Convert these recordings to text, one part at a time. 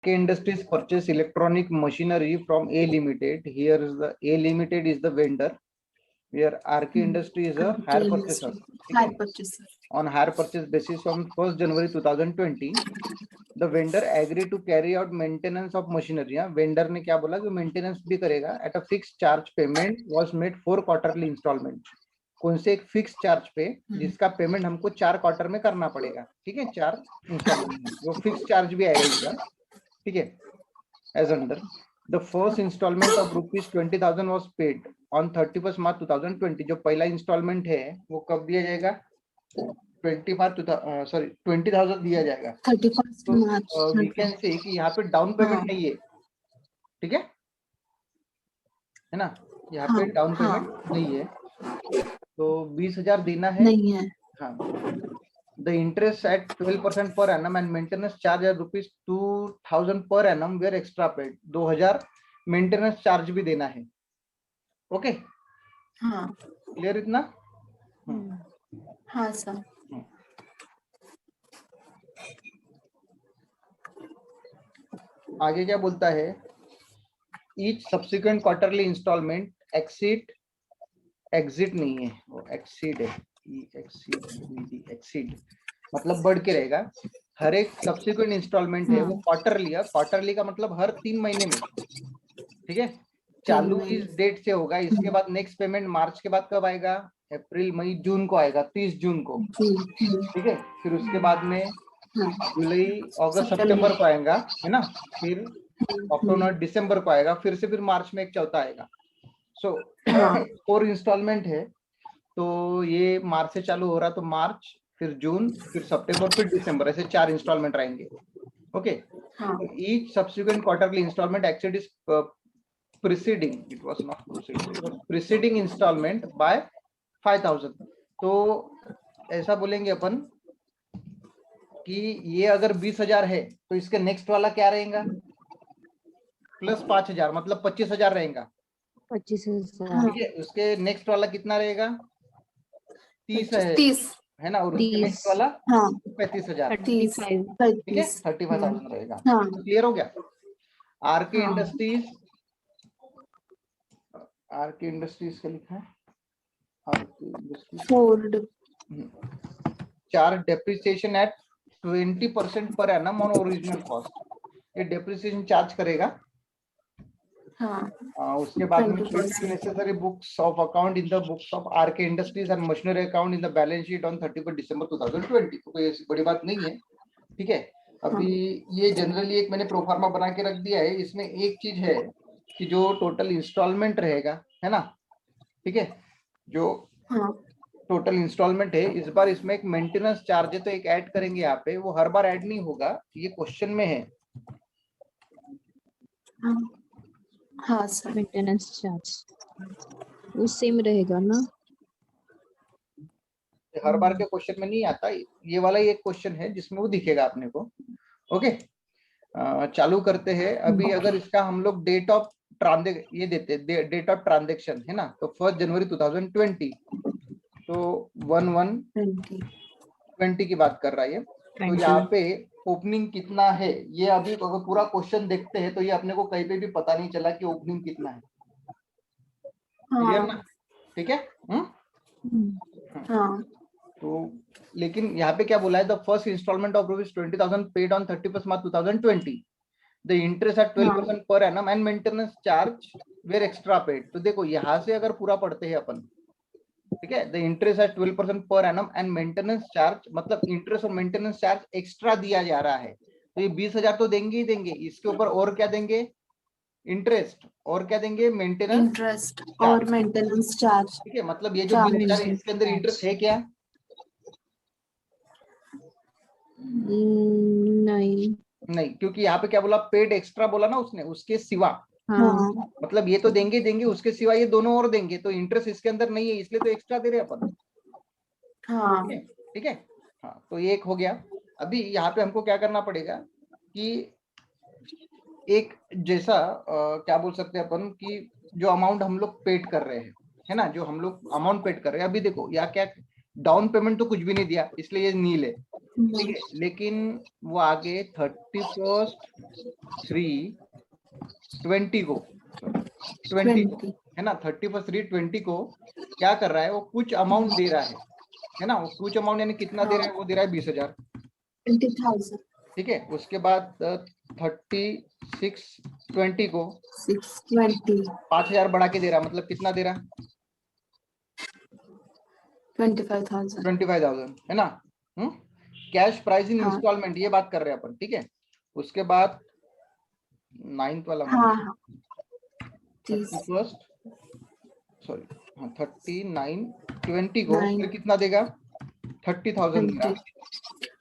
Industries purchase electronic machinery from A Limited. Here is the A Limited is the vendor, where RK Industry is a hire purchaser. On hire purchase basis on 1st January 2020, the vendor agreed to carry out maintenance of machinery. Vendor ने क्या बोला कि maintenance भी करेगा at a fixed charge. Payment was made 4 quarterly installment. कौन से एक fix charge पे जिसका पेमेंट हमको 4 क्वार्टर में करना पड़ेगा, ठीक है, 4 इंस्टॉलमेंट में, वो फिक्स चार्ज भी आएगा इसका, ठीक है. As under the first installment of ₹20,000 was paid on 31 March 2020. जो पहला इंस्टॉलमेंट है वो कब दिया जाएगा? 20,000 दिया जाएगा 31 मार्च. वी कैन से कि यहाँ पे डाउन पेमेंट नहीं है, ठीक है ना, यहाँ पे डाउन पेमेंट नहीं है, तो 20,000 देना है, नहीं है. हाँ. The interest at 12% per annum and maintenance charge at ₹2,000 per annum were extra paid. 2,000 maintenance charge भी देना है. ओके, हाँ, क्लियर इतना? हाँ सर. आगे क्या बोलता है? Each subsequent quarterly installment exit नहीं है, वो exceed है. एक्सीड मतलब बढ़ के रहेगा. हर एक सब्सिक्वेंट इंस्टॉलमेंट है वो क्वार्टरली का मतलब हर 3 महीने में, ठीक है. चालू इस डेट से होगा, इसके बाद नेक्स्ट पेमेंट मार्च के बाद कब आएगा? अप्रैल मई जून को आएगा, 30 जून को, ठीक है. फिर उसके बाद में जुलाई अगस्त सितंबर को आएगा, है ना. फिर अक्टूबर दिसंबर को आएगा, फिर से फिर मार्च में एक चौथा आएगा. सो 4 इंस्टॉलमेंट है, तो ये मार्च से चालू हो रहा, तो मार्च, फिर जून, फिर सितंबर, फिर दिसंबर, ऐसे 4 इंस्टॉलमेंट रहेंगे. Okay. Each subsequent quarterly installment exceed is preceding, it was not preceding, preceding installment by 5,000. तो ऐसा बोलेंगे अपन कि ये अगर 20,000 है तो इसके नेक्स्ट वाला क्या रहेगा? प्लस 5,000, मतलब 25,000 रहेगा. 25,000, ठीक है. उसके नेक्स्ट वाला कितना रहेगा? 30 है ना, और उसके नेक्स्ट वाला 35,000, ठीक है, 35,000 रहेगा. क्लियर हो गया? आरके इंडस्ट्रीज का लिखा है, charge depreciation at 20% per annum on original cost. ये डेप्रिसिएशन चार्ज करेगा. उसके बाद में necessary books of account in the books of RK Industries and machinery account in the balance sheet on 31 December 2020. तो कोई ऐसी बड़ी बात नहीं है, ठीक है. अभी ये जनरली एक मैंने प्रोफार्मा बना के रख दिया है. इसमें एक चीज है कि जो टोटल इंस्टॉलमेंट रहेगा, है ना, ठीक है, जो टोटल इंस्टॉलमेंट है, इस बार इसमें एक मेंटेनेंस चार्ज है, तो एक ऐड करेंगे यहाँ पे. वो हर बार ऐड नहीं होगा, ये क्वेश्चन में है. हाँ सर, मेंटेनेंस चार्ज वो सेम रहेगा ना, हर बार के क्वेश्चन में नहीं आता. ये वाला ही एक क्वेश्चन है जिसमें वो दिखेगा अपने को. ओके, चालू करते हैं. अभी अगर इसका हम लोग डेट ऑफ ये देते, डेट ऑफ ट्रांजेक्शन है ना, तो 1 जनवरी 2020, तो 1/1/20 की बात कर रहा है. तो यहाँ पे ओपनिंग कितना है, ये अभी अगर पूरा क्वेश्चन देखते हैं तो ये अपने को कहीं पे भी पता नहीं चला कि ओपनिंग कितना है. क्लियर ना? ठीक है. तो लेकिन यहाँ पे क्या बोला है? The first installment of ₹20,000 paid on 31 March 2020. The interest at 12% per annum and maintenance charge were extra paid. तो देखो यहाँ से अगर पूरा पढ़ते हैं अपन, ठीक है, the interest at 12% per annum and maintenance charge, मतलब इंटरेस्ट और मेंटेनेंस चार्ज एक्स्ट्रा दिया जा रहा है. तो ये 20,000 तो देंगे ही देंगे, इसके ऊपर और क्या देंगे? इंटरेस्ट, और क्या देंगे? मेंटेनेंस इंटरेस्ट और मेंटेनेंस चार्ज. ठीक है, मतलब ये जो 20,000 इसके अंदर इंटरेस्ट है क्या? नहीं, क्योंकि यहाँ पे क्या बोला? पेड एक्स्ट्रा बोला ना उसने, उसके सिवा. मतलब ये तो देंगे देंगे, उसके सिवा ये दोनों और देंगे, तो इंटरेस्ट इसके अंदर नहीं है, इसलिए तो एक्स्ट्रा दे रहे अपन. ठीक है. हाँ, तो ये एक हो गया. अभी यहाँ पे हमको क्या करना पड़ेगा कि एक जैसा क्या बोल सकते हैं अपन कि जो अमाउंट हम लोग पेड कर रहे हैं, है ना, जो हम लोग अमाउंट पेड कर रहे हैं. अभी देखो यहाँ क्या, डाउन पेमेंट तो कुछ भी नहीं दिया, इसलिए ये नील है. ठीक है, लेकिन वो आगे 31/3/20 को 20 को 20 है ना, 31/3/20 को क्या कर रहा है, वो कुछ अमाउंट दे रहा है ना, वो कुछ अमाउंट यानी कितना दे रहा है, वो दे रहा है 20,000। 20,000 ठीक है, उसके बाद 36/20 को 620 5,000 बढ़ा के दे रहा, मतलब कितना दे रहा, 25,000 25,000 है ना। कैश प्राइस इन हाँ इंस्टॉलमेंट ये बात कर रहे हैं अपन। ठीक है, उसके बाद 9th वाला हाँ मंथ हाँ 30 31 सॉरी हाँ 39/20 को 9 फिर कितना देगा, 30,000 देगा। 20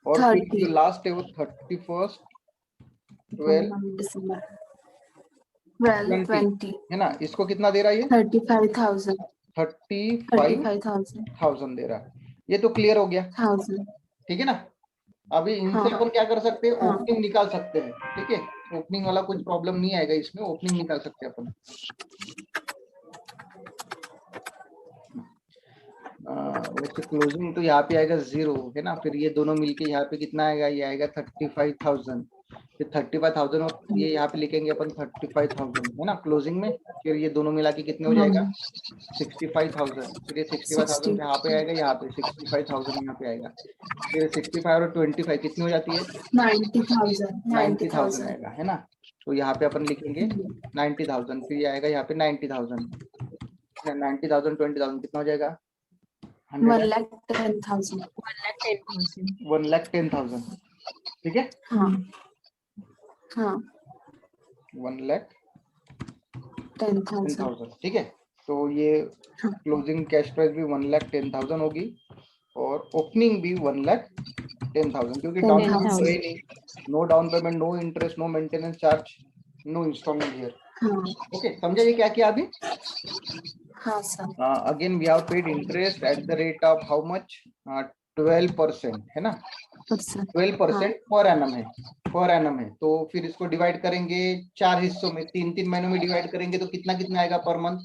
और फिर 30 जो लास्ट है वो 31/12/20 December 12 20 है ना, इसको कितना दे रहा है, ये 35,000 35,000 35,000 दे रहा है। ये तो क्लियर हो गया। 1000 ठीक है ना, अभी इनसे हाँ अपन क्या कर सकते हैं, हाँ ओपनिंग निकाल सकते हैं। ठीक है, ओपनिंग वाला कुछ प्रॉब्लम नहीं आएगा इसमें, ओपनिंग निकाल सकते हैं अपन। वैसे क्लोजिंग तो यहाँ पे आएगा 0 है ना, फिर ये दोनों मिलके यहाँ पे कितना आएगा, ये आएगा 35,000। फिर 35,000 और ये यहाँ पे लिखेंगे अपन 35,000 है ना क्लोजिंग में। फिर ये दोनों मिला के कितने हो जाएगा, 65,000। फिर ये 65,000 यहाँ पे आएगा, यहाँ पे 65,000 यहाँ पे आएगा। फिर 65 और 25 कितनी हो जाती है, 90,000 90,000 90,000 आएगा है ना। तो यहाँ पे अपन लिखेंगे 90,000, फिर ये आएगा यहाँ पे 90,000, 90,000 20,000 कितना हो जाएगा, 1,10,000 1,10,000। ठीक है, हाँ हाँ 10,000 1,10,000। ठीक है, तो ये हाँ क्लोजिंग कैश प्राइस भी 1,10,000 होगी और ओपनिंग भी 1,10,000, क्योंकि डाउन पेमेंट तो है 10,000 नहीं, no down payment, no interest, no maintenance charge, no installment here. हाँ ओके, समझा ये क्या किया अभी। हाँ sir again we have paid interest at the rate of how much, 12% है ना, परसेंट 12% पर एनम है, पर एनम है। तो फिर इसको डिवाइड करेंगे 4 हिस्सों में, 3 महीनों में डिवाइड करेंगे तो कितना कितना आएगा पर मंथ,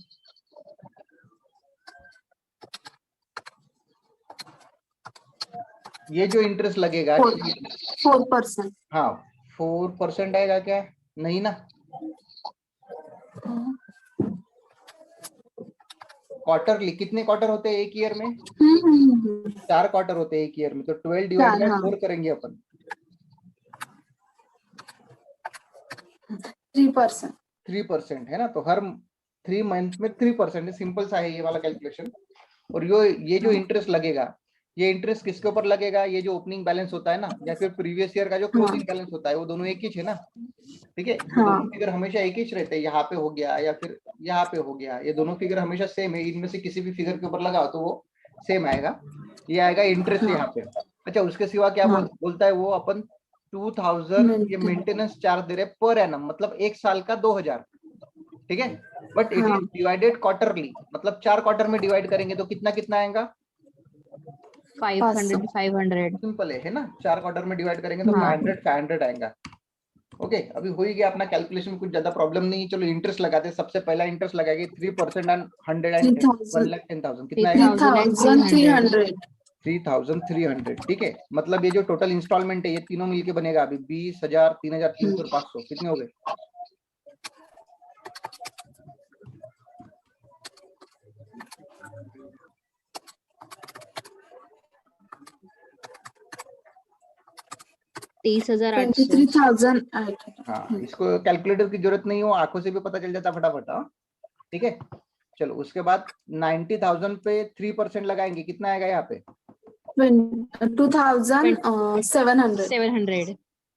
ये जो इंटरेस्ट लगेगा 4% हाँ 4% आएगा क्या, नहीं ना, क्वार्टरली कितने क्वार्टर होते हैं एक ईयर में, 4 क्वार्टर होते हैं एक ईयर में, तो 12 डिवाइड बाय 4 करेंगे अपन, 3% 3% है ना। तो हर 3 मंथ में 3% है, सिंपल सा है ये वाला कैलकुलेशन। और ये जो इंटरेस्ट लगेगा, ये इंटरेस्ट किसके ऊपर लगेगा, ये जो ओपनिंग बैलेंस होता है ना, या फिर प्रीवियस ईयर का जो क्लोजिंग बैलेंस होता है, वो दोनों एक ही है ना। ठीक है, ये दोनों फिगर हमेशा एक ही रहते हैं, यहाँ पे हो गया या फिर यहाँ पे हो गया, ये दोनों फिगर हमेशा सेम है, इनमें से किसी भी फिगर के ऊपर लगाओ तो वो सेम आएगा, ये आएगा इंटरेस्ट यहाँ पे। अच्छा, उसके सिवा क्या बोलता है वो, अपन 2,000 ये मेंटेनेंस चार्ज दे रहे पर एनम, मतलब एक साल का 2,000। ठीक है, but it is divided quarterly, मतलब 4 क्वार्टर में डिवाइड करेंगे तो कितना कितना आएगा, 500 सिंपल है ना, 4 क्वार्टर में डिवाइड करेंगे तो हाँ 500 आएगा। ओके, अभी हो ही गया अपना कैलकुलेशन में, कुछ ज्यादा प्रॉब्लम नहीं। चलो इंटरेस्ट लगाते हैं, सबसे पहला इंटरेस्ट लगाएंगे 3% ऑन 110,000, कितना आएगा 3,300 3,300। ठीक है, मतलब ये जो टोटल इंस्टॉलमेंट है ये तीनों मिलके बनेगा अभी 20,000, 3,300 और 500, कितने हो गए, 30,800 23,800 हाँ, इसको कैलकुलेटर की जरूरत नहीं हो, आंखों से भी पता चल जाता फटाफट। हाँ ठीक है, चलो उसके बाद 90,000 पे 3% लगाएंगे, कितना आएगा यहाँ पे 2,700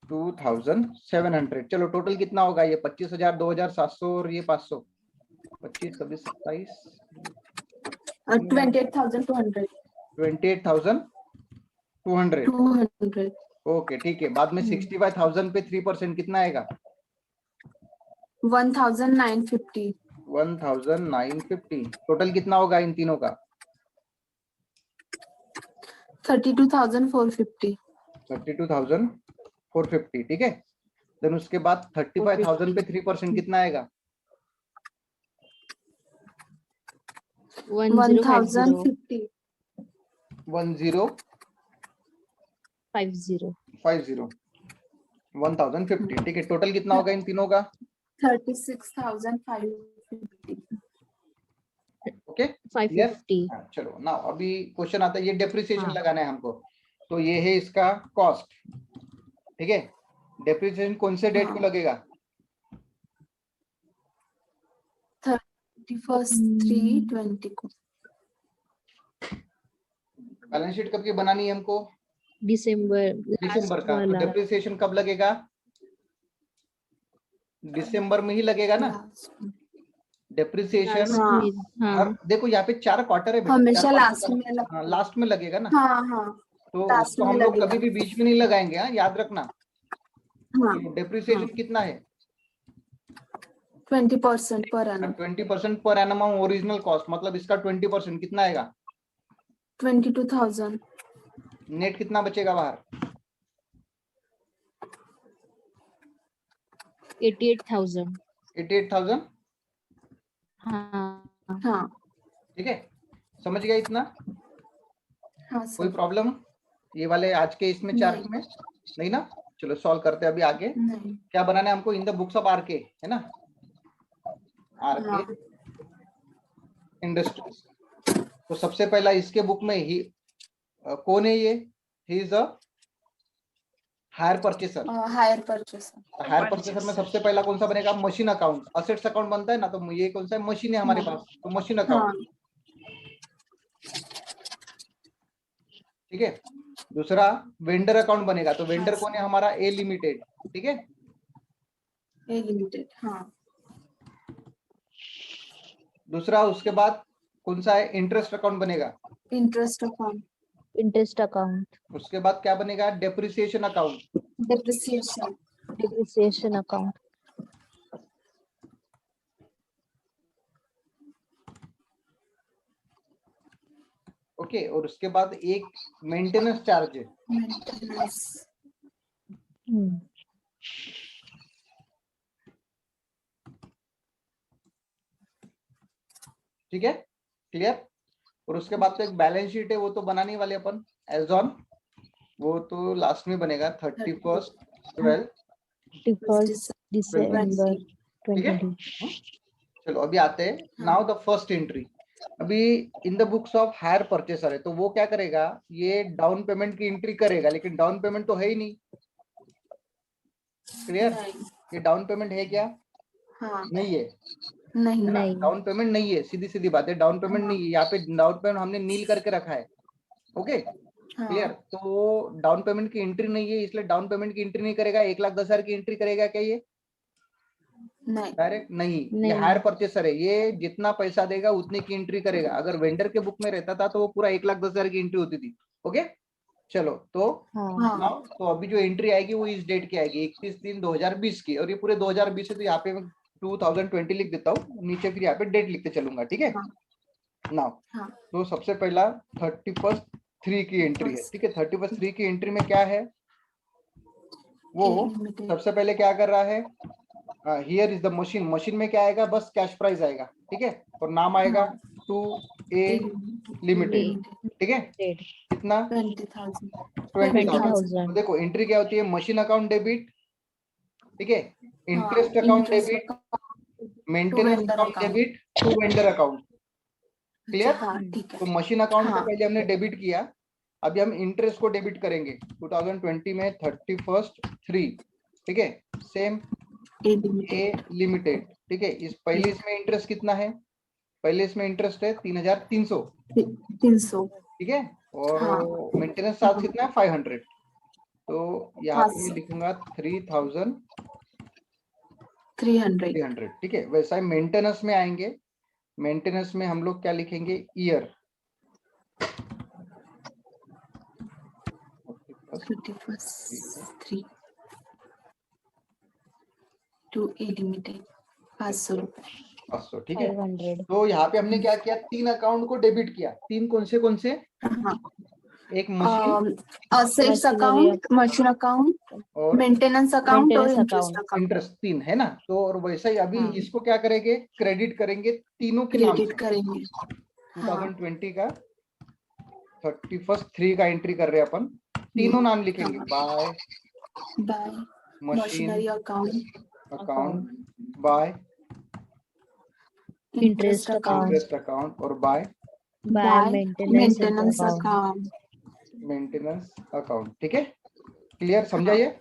2,700। चलो टोटल कितना होगा, ये 25,000, 2,700 और ये 500, 25, 26, 27, 28,200 28,200। ओके ठीक है, बाद में 65,000 पे 3% कितना आएगा 1,950 1,950। टोटल कितना होगा इन तीनों का 32,450 32,450। ठीक है, देन उसके बाद 35,000 पे 3% कितना आएगा 1050 1,050 1050 50. 1050, ठीक है। टोटल कितना होगा इन तीनों का? 36,550. ओके, 550. हाँ, चलो ना अभी क्वेश्चन आता है, ये डेप्रिसिएशन हाँ. लगाना है हमको। तो ये है इसका कॉस्ट, ठीक है। डेप्रिसिएशन कौन से डेट को हाँ। लगेगा? 31/3/20 को. बैलेंस शीट कब की बनानी है हमको? दिसंबर दिसंबर लास्ट का। तो वाला. डेप्रिसिएशन कब लगेगा? दिसंबर में ही लगेगा ना Last में. डेप्रिसिएशन। लास्ट हाँ. में. हाँ. देखो यहाँ पे 4 क्वार्टर है बेटा, हमेशा 4 लास्ट क्वार्टर में का। लगता हाँ, है. लास्ट में लगेगा ना। हाँ हाँ तो लास्ट उसको में हम लोग लगेगा. कभी भी बीच में नहीं लगाएंगे, हाँ, याद रखना। हाँ. डेप्रिसिएशन कितना है? 20% per annum. 20% per annum original cost, मतलब इसका 20% कितना आएगा? 22,000. नेट कितना बचेगा बाहर? 88,000. 88,000, हाँ. हाँ. ठीक है। समझ गया इतना? हाँ कोई सर. प्रॉब्लम ये वाले आज के इसमें चार्ट में? नहीं ना। चलो सॉल्व करते हैं अभी आगे। नहीं. क्या बनाना है हमको? In the books of RK, है ना, आरके हाँ. इंडस्ट्रीज। तो सबसे पहला इसके बुक में ही कौन है ये? He is a hire purchaser. Hire purchaser. Hire purchaser में सबसे पहला कौन सा बनेगा? Machine account. असेट्स अकाउंट बनता है ना, तो ये कौन सा है? मशीन है हमारे पास, तो मशीन अकाउंट, हाँ. ठीक है। दूसरा वेंडर अकाउंट बनेगा, तो वेंडर हाँ, कौन है हमारा? ए लिमिटेड, ठीक है। ए लिमिटेड. हाँ. दूसरा उसके बाद कौन सा है? इंटरेस्ट अकाउंट बनेगा। Interest account. Interest account. उसके बाद क्या बनेगा? Depreciation account. Depreciation. Depreciation account. Okay, और उसके बाद एक मेंटेनेंस चार्ज है, मेंटेनेंस. ठीक है, क्लियर। और उसके बाद तो एक बैलेंस शीट है, वो तो बनाने वाले अपन एज ऑन, वो तो लास्ट में बनेगा 31/12/20, 31st December ठीक है। 2020. चलो अभी आते हैं नाउ द फर्स्ट एंट्री। अभी in the books of hire purchaser है, तो वो क्या करेगा? ये डाउन पेमेंट की एंट्री करेगा, लेकिन डाउन पेमेंट तो है ही नहीं। क्लियर? ये डाउन पेमेंट है क्या? हाँ. नहीं है, नहीं. नहीं. डाउन पेमेंट नहीं है, सीधी सीधी बात है, डाउन पेमेंट नहीं है। यहाँ पे डाउन पेमेंट हमने नील करके रखा है। Okay, clear. हाँ. तो डाउन पेमेंट की एंट्री नहीं है, इसलिए डाउन पेमेंट की एंट्री नहीं करेगा। 1,10,000 की एंट्री करेगा क्या ये? नहीं. डायरेक्ट नहीं, ये नहीं. हायर परचेसर है, ये जितना पैसा देगा उतनी की एंट्री करेगा। अगर वेंडर के बुक में रहता था तो वो पूरा 1,10,000 की एंट्री होती थी। ओके, चलो तो हाँ. हाँ. तो अभी जो एंट्री आएगी वो इस डेट की आएगी, 31/3/2020 की। और ये पूरे 2020 है, तो यहाँ पे मैं 2020 लिख देता हूँ नीचे, फिर यहाँ पे डेट लिखते चलूंगा, ठीक है। हाँ. नाउ हाँ. तो सबसे पहला 31/3 की एंट्री है, ठीक है। 31/3 की एंट्री में क्या है? वो सबसे पहले क्या कर रहा है? Here is the machine. Machine में क्या आएगा? बस कैश प्राइस आएगा, ठीक है, और नाम आएगा 2A लिमिटेड, ठीक है। कितना? 20,000. 20,000। तो देखो एंट्री क्या होती है? मशीन अकाउंट डेबिट, ठीक है, interest account debit, maintenance account debit, to vendor account. Clear? हाँ, ठीक है. तो मशीन अकाउंट को हाँ. पहले हमने डेबिट किया, अभी हम इंटरेस्ट को डेबिट करेंगे 2020 में 31/3, ठीक है। सेम ए ए लिमिटेड, ठीक है। इस पहले इसमें इंटरेस्ट कितना है? पहले इसमें इंटरेस्ट है 3,300, 300. ठीक है। और हाँ. मेंटेनेंस चार्ज कितना है? 500। तो यहाँ हाँ, पे मैं लिखूंगा 3,300, 300. ठीक है। वैसा ही मेंटेनेंस में आएंगे, मेंटेनेंस में हम लोग क्या लिखेंगे? ईयर, 31/3 to A लिमिटेड 500 रुपए. 500, ठीक है। 500. तो यहाँ पे हमने क्या किया? 3 अकाउंट को डेबिट किया। 3 कौन से? हाँ. एक machine, assets account, machine account, और मेंटेनेंस अकाउंट और Maintenance interest account. Account. Interest, 3 है ना। तो और वैसा ही अभी हाँ. इसको क्या करेंगे? क्रेडिट करेंगे तीनों के नाम क्रेडिट से। करेंगे. हाँ. 2020 का 31/3 का एंट्री कर रहे हैं अपन, तीनों नाम लिखेंगे, by by machine machinery account, account, by interest account, interest account और by by maintenance maintenance account, account. Maintenance account. ठीक है, क्लियर, समझा ये?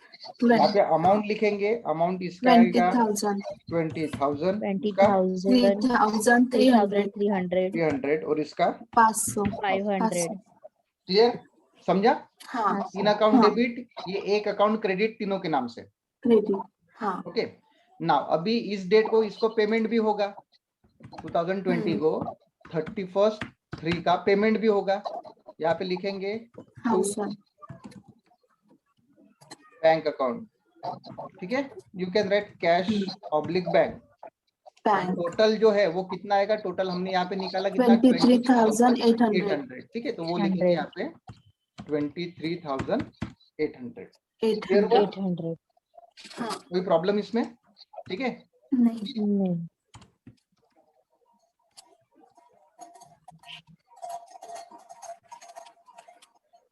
यहाँ पे अमाउंट लिखेंगे, अमाउंट इसका आएगा 20,000, 20,000, 20,000, 3,300, 3,300, 300 और इसका 500, 500। क्लियर, समझा? हाँ तीन अकाउंट हाँ डेबिट, ये एक अकाउंट क्रेडिट, तीनों के नाम से। क्रेडिट, हाँ ओके, नाउ अभी इस डेट को इसको पेमेंट भी होगा, 2020 को 31/3 का पेमेंट भी होगा। यहाँ पे लिखेंगे हाँ टू सर, बैंक अकाउंट। ठीक है, you can write cash oblique bank. Bank total जो है वो कितना आएगा, टोटल हमने यहाँ पे निकाला कितना, 23,800, 23,800। ठीक है, तो वो लिखेंगे यहाँ पे 23,800। क्लियर हुआ? 800। हाँ कोई प्रॉब्लम इसमें? ठीक है, नहीं, नहीं,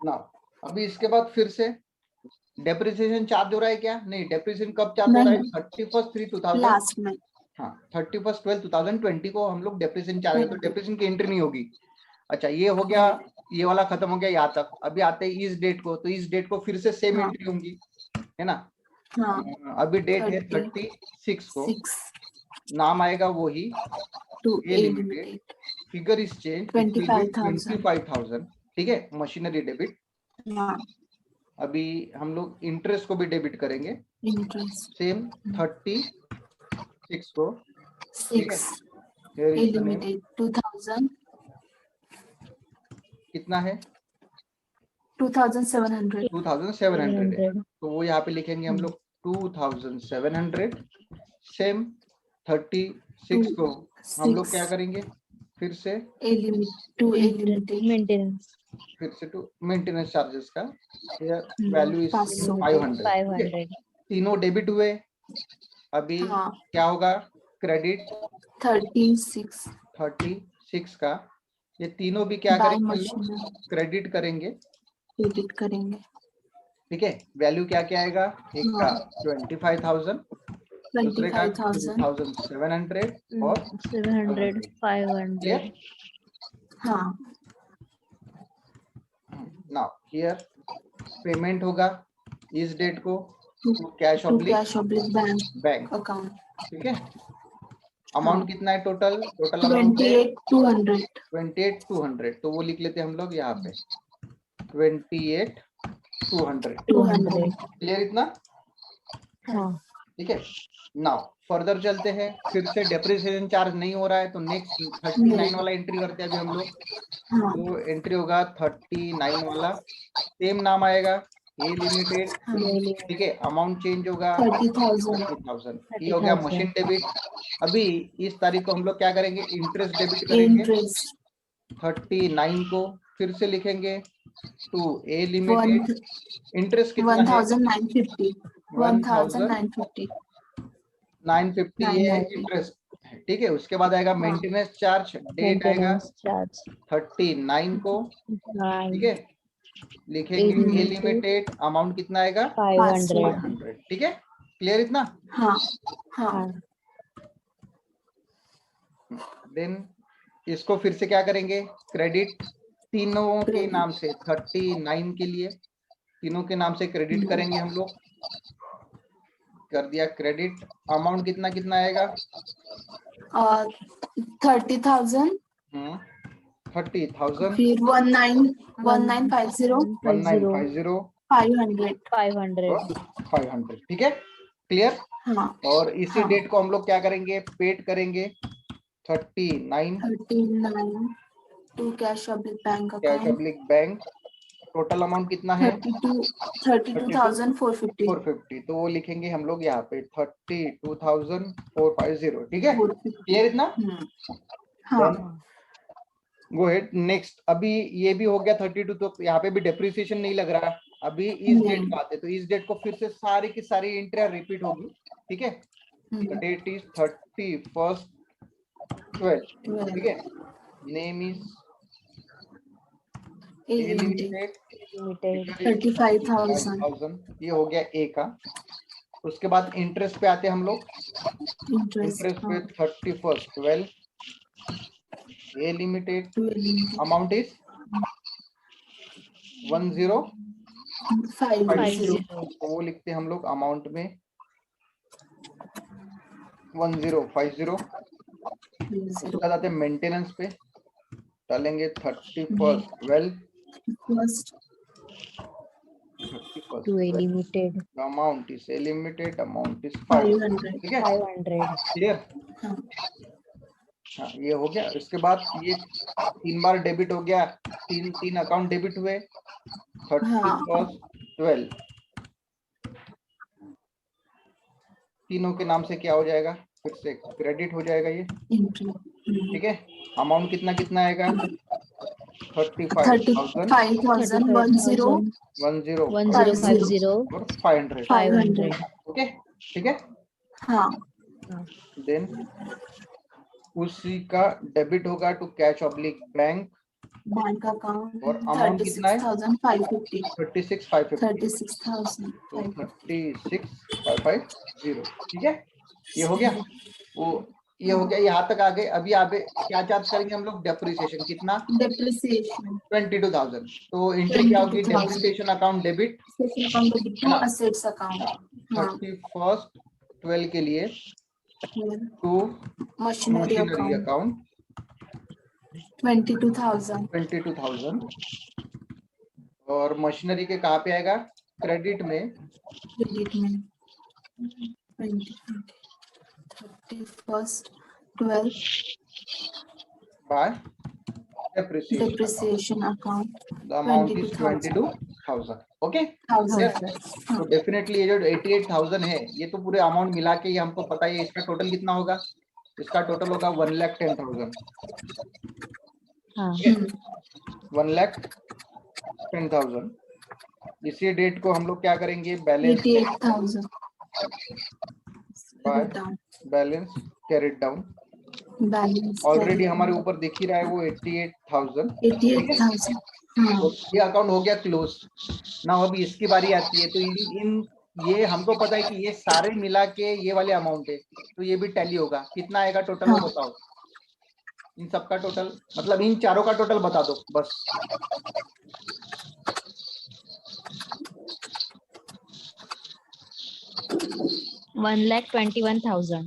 ना अभी इसके बाद फिर से डेप्रिसिएशन चार्ज हो रहा है क्या? नहीं, डेप्रिसिएशन कब चार्ज हो रहा है? नहीं। 31/3/2000, लास्ट में हाँ 31/12/2020 को हम लोग डेप्रिसिएशन चार्ज है, तो डेप्रिसिएशन की एंट्री नहीं होगी। अच्छा, ये हो गया, ये वाला खत्म हो गया यहाँ तक। अभी आते हैं इस डेट को, तो इस डेट को फिर से सेम हाँ। एंट्री होंगी, है ना? हाँ अभी डेट है 36 को, नाम आएगा वही to A A limited, limited, figure is change, 25,000। 25,000। ठीक है, मशीनरी डेबिट। हाँ अभी हम लोग इंटरेस्ट को भी डेबिट करेंगे, इंटरेस्ट सेम 36 को। ठीक है, 6 Here A is the name. Limited 2,000, कितना है? 2,700, 2,700 है, तो वो यहाँ पे लिखेंगे हम लोग 2,700। सेम 36 को हम लोग क्या करेंगे, फिर से A limit to A limited maintenance फिर से टू मेंटेनेंस चार्जेस का वैल्यू इज 500, 500। 500। तीनों डेबिट हुए। अभी हाँ क्या होगा, क्रेडिट 36 का, ये तीनों भी क्या बाय करेंगे, मशीन क्रेडिट करेंगे। क्रेडिट करेंगे, ठीक है, वैल्यू क्या क्या आएगा, एक का 25,000, दूसरे का 25,000, 2,700 और 700, 500। हाँ नाउ हियर पेमेंट होगा इस डेट को to cash cash oblique bank. Account, ठीक है, अमाउंट कितना है, टोटल अमाउंट है 28,200, 28,200, तो वो लिख लेते हैं हम लोग यहाँ पे 28,200। 200। क्लियर इतना? हाँ, ठीक है, नाउ फर्दर चलते हैं, फिर से डेप्रिसिएशन चार्ज नहीं हो रहा है, तो नेक्स्ट 39 वाला एंट्री करते हैं अभी हम लोग। हाँ तो एंट्री होगा 39 वाला, सेम नाम आएगा ए लिमिटेड। ठीक है, अमाउंट चेंज होगा 30,000, 30,000। ये हो गया 30,000। Machine debit. अभी इस तारीख को हम लोग क्या करेंगे, इंटरेस्ट डेबिट करेंगे इंटरेस्ट 39 को, फिर से लिखेंगे टू ए लिमिटेड। इंटरेस्ट कितना है, 1,950, 1,950, 950 ये इंटरेस्ट। ठीक है, उसके बाद आएगा मेंटेनेंस चार्ज, डेट आएगा मेंटेनेंस चार्ज 39 को। ठीक है, लिखेंगे ए लिमिटेड, अमाउंट कितना आएगा 500। 500। ठीक है, क्लियर इतना? हाँ हाँ देन इसको फिर से क्या करेंगे, क्रेडिट तीनों के नाम से 39 के लिए तीनों के नाम से क्रेडिट करेंगे हम लोग। कर दिया क्रेडिट, अमाउंट कितना कितना आएगा, 30,000, 30,000, फिर 1950, 1950 500, 500। और 500। ठीक है, क्लियर? हाँ और इसी हाँ। डेट को हम लोग क्या करेंगे, पेड करेंगे 39 to cash oblique bank cash account, oblique bank. Total amount कितना है 32,450, 450, तो वो लिखेंगे हम लोग यहाँ पे 32,450। ठीक है, क्लियर इतना? हाँ गो हेड नेक्स्ट। अभी ये भी हो गया 32, तो यहाँ पे भी डेप्रिसिएशन नहीं लग रहा। अभी इस डेट को आते, तो इस डेट को फिर से सारी की सारी एंट्रियां रिपीट होगी। ठीक है, डेट इज 31/12। ठीक है, name is A A limited limited limited 35,000 5,000, ये हो गया ए का। उसके बाद इंटरेस्ट पे आते हैं हम लोग। interest इंटरेस्ट पे 31st 12 A limited 2 limited amount is 1050, 50 तो वो लिखते हैं हम लोग अमाउंट में 1050। उसके बाद आते हैं मेंटेनेंस पे, डालेंगे 31st 12 first 31st to A limited amount is A limited amount is 500, 500 ठीक है 500 क्लियर। हाँ हाँ ये हो गया। इसके बाद ये 3 बार डेबिट हो गया, तीन अकाउंट डेबिट हुए 31st 12, तीनों के नाम से क्या हो जाएगा, फिर से क्रेडिट हो जाएगा ये, interest ठीक है। अमाउंट कितना कितना आएगा 35,000 35,000 10 1050 और 500, 500 ओके ठीक है। हाँ देन उसी का डेबिट होगा to cash oblique bank, bank account और अमाउंट कितना है 36,550 36,550, 36,000 तो 36,550, ठीक है। ये हो गया, वो ये हो गया, यहाँ तक आ गए। अभी आगे क्या चार्ज करेंगे हम लोग, डेप्रिसिएशन कितना depreciation 22,000, तो एंट्री क्या होगी 22,000 depreciation account debit Depreciation account debit to assets account हाँ 31st 12 के लिए to machinery machinery account account 22,000 22,000, और मशीनरी के कहाँ पे आएगा, क्रेडिट में credit में 31st 12 bye depreciation, depreciation account the amount is 22,000, okay. तो डेफिनेटली ये जो 88,000 है, ये तो पूरे अमाउंट मिला के ही हमको पता है इसका टोटल कितना होगा, इसका टोटल होगा 1,10,000, हाँ 1,10,000। इसी डेट को हम लोग क्या करेंगे, balance 88,000 by down balance carried down, balance already हमारे ऊपर दिख ही रहा है वो 88,000, 88,000 हाँ तो ये अकाउंट हो गया क्लोज ना। अभी इसकी बारी आती है, तो इन ये हमको पता है कि ये सारे मिला के ये वाले अमाउंट है, तो ये भी टैली होगा। कितना आएगा टोटल वो बताओ, इन सबका टोटल, मतलब इन चारों का टोटल बता दो बस। $1,21,000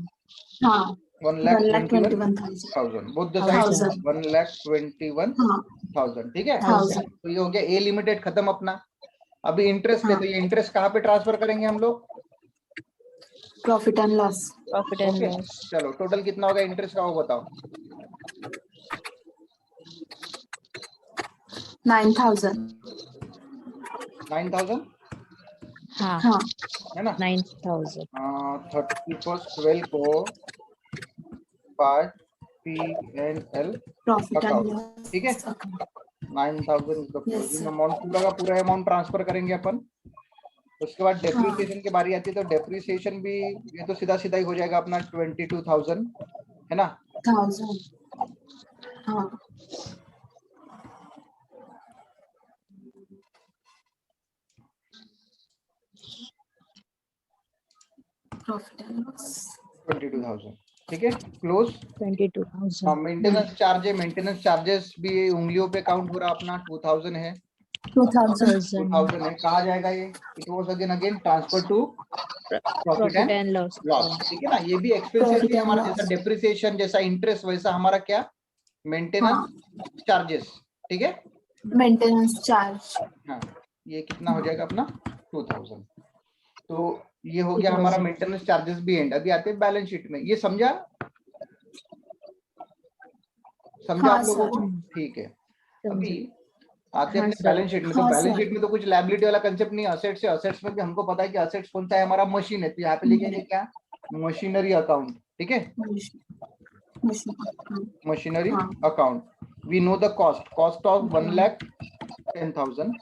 हाँ 1,21,000 बोथ द साइड 1,21,000, ठीक है। 1000 तो ये हो गया ए लिमिटेड खत्म अपना। अभी इंटरेस्ट पे, तो ये इंटरेस्ट कहाँ पे ट्रांसफर करेंगे हम लोग, profit and loss profit and okay. Loss चलो टोटल कितना होगा इंटरेस्ट का वो बताओ, 9,000 9,000 हाँ हाँ है ना। 9,000 31st 12 को by P&L profit and account, loss ठीक है। 9,000 is the Yes, closing sir. Amount, पूरा का पूरा अमाउंट ट्रांसफर करेंगे अपन। उसके बाद डेप्रिसिएशन की बारी आती है, तो डेप्रिसिएशन भी ये तो सीधा सीधा ही हो जाएगा अपना 22,000, है ना। 1,000 हाँ प्रॉफिट एंड लॉस 22,000, ठीक है क्लोज। 22,000 मेंटेनेंस चार्ज है, मेंटेनेंस चार्जेस भी उंगलियों पे काउंट हो रहा अपना 2,000 है, 2,000 2,000 है। कहा जाएगा ये, it was again transfer to profit profit and and loss loss, ठीक है ना। ये भी एक्सपेंसेस Profit भी and हमारा loss. जैसा डेप्रिसिएशन जैसा इंटरेस्ट वैसा हमारा क्या मेंटेनेंस चार्जेस, ठीक है। मेंटेनेंस चार्ज हाँ ये कितना हो जाएगा अपना 2,000। तो ये हो गया हमारा मेंटेनेंस चार्जेस भी एंड। अभी आते हैं बैलेंस शीट में, ये समझा हाँ, आप लोगों को, ठीक है। अभी आते हैं हाँ, अपने बैलेंस शीट में। तो हाँ, बैलेंस सर। शीट में तो कुछ लायबिलिटी वाला कंसेप्ट नहीं, असेट्स है। असेट्स में भी हमको पता है कि असेट्स कौन सा है, हमारा मशीन है, तो यहाँ पे लिखेंगे क्या, मशीनरी अकाउंट, ठीक है। मशीनरी हाँ। Account, we know the cost of 1,10,000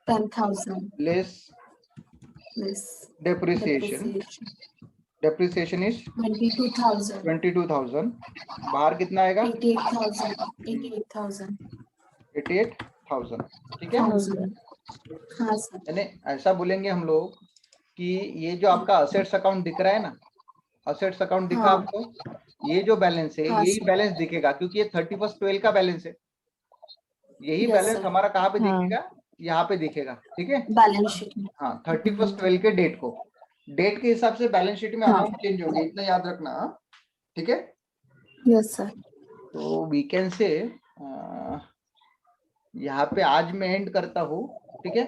10,000 less less depreciation is 22,000 22,000। बाहर कितना आएगा 88,000 88,000 88,000, 1000, ठीक है। 1000. हाँ सर. यानी ऐसा बोलेंगे हम लोग कि ये जो आपका असेट्स अकाउंट दिख रहा है ना, असेट्स अकाउंट दिखा हाँ. आपको, ये जो बैलेंस है हाँ, यही सर. बैलेंस दिखेगा, क्योंकि ये 31/12 का बैलेंस है। यही Yes, बैलेंस sir. हमारा कहाँ पे हाँ. दिखेगा, यहाँ पे दिखेगा, ठीक है। बैलेंस शीट में. हाँ 31/12 के डेट को, डेट के हिसाब से बैलेंस शीट में हाँ. अमाउंट चेंज होंगे, इतना याद रखना, हाँ? ठीक है। Yes, sir. तो वीकेंड से यहाँ पे आज मैं एंड करता हूँ, ठीक है।